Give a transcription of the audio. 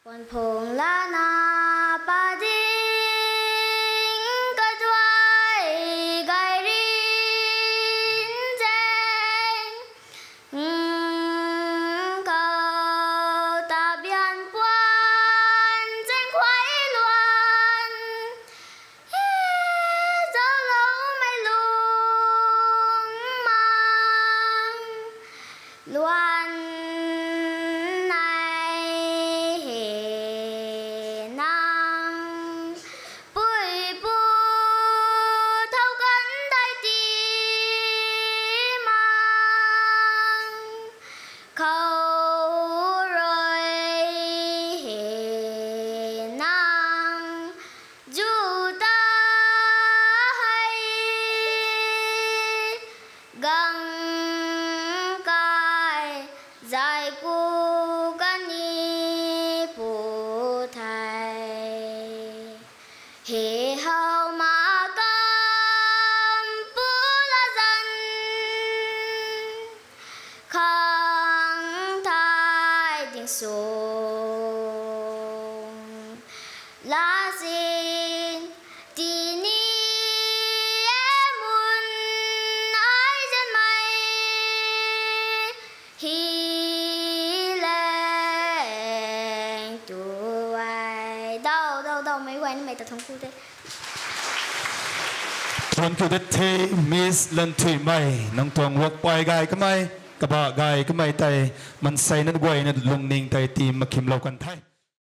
Còn phùng lá na ba đinh cái đuôi gai rin deng cầu ta biên quan deng khoái loan dấu lâu mây luông mang loan dài cu can ni phụ thầy hệ hậu mà cam phu la dân khang thái đình sung la xin tì ni đâu mấy quay mày tập thống khu đấy. Tuần cứ đất thế Miss Lanthuimei nông tuồng work boy gai cái mày, cái bà gai cái mày tay, mình say nát quay nát lung ninh tay tìm mà kim lâuกันไทย